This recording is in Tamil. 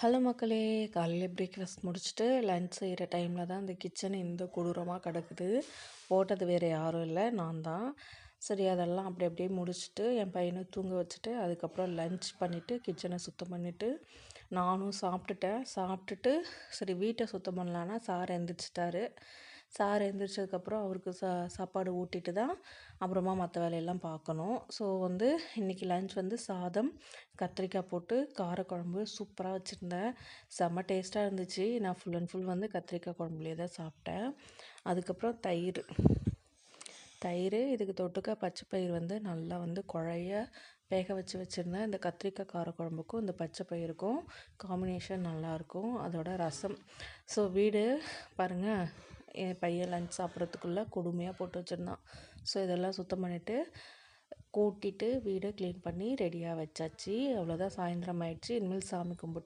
ஹலோ மக்களே! காலையில பிரேக்ஃபாஸ்ட் முடிச்சுட்டு லஞ்ச் செய்கிற டைமில் தான் இந்த கிச்சன் இந்த கொடூரமாக கிடக்குது. போட்டது வேறு யாரும் இல்லை, நான் தான். சரி, அதெல்லாம் அப்படி அப்படியே முடிச்சுட்டு என் பையனை தூங்க வச்சுட்டு அதுக்கப்புறம் லஞ்ச் பண்ணிவிட்டு கிச்சனை சுத்தம் பண்ணிவிட்டு நானும் சாப்பிட்டுட்டு சரி வீட்டை சுத்தம் பண்ணலான்னா சார் எந்திரிச்சிட்டாரு. சார் எந்திரிச்சதுக்கப்புறம் அவருக்கு சாப்பாடு ஊட்டிட்டு தான் அப்புறமா மற்ற வேலையெல்லாம் பார்க்கணும். ஸோ இன்றைக்கி லஞ்ச் சாதம், கத்திரிக்காய் போட்டு காரக்குழம்பு சூப்பராக வச்சுருந்தேன். செம்ம டேஸ்ட்டாக இருந்துச்சு. நான் ஃபுல் அண்ட் ஃபுல் கத்திரிக்காய் குழம்புலேயே தான் சாப்பிட்டேன். அதுக்கப்புறம் தயிர் இதுக்கு தொட்டுக்க பச்சை பயிர் நல்லா குழைய வேக வச்சுருந்தேன். இந்த கத்திரிக்காய் காரக்குழம்புக்கும் இந்த பச்சை பயிருக்கும் காம்பினேஷன் நல்லாயிருக்கும். அதோட ரசம். ஸோ வீடு பாருங்கள், என் பையன் லஞ்ச் சாப்பிட்றதுக்குள்ளே கொடுமையாக போட்டு வச்சுருந்தான். ஸோ இதெல்லாம் சுத்தம் பண்ணிவிட்டு கூட்டிட்டு வீடை க்ளீன் பண்ணி ரெடியாக வச்சாச்சு. அவ்வளோதான், சாயந்தரம் ஆயிடுச்சு. இனிமேல் சாமி கும்பிட்டு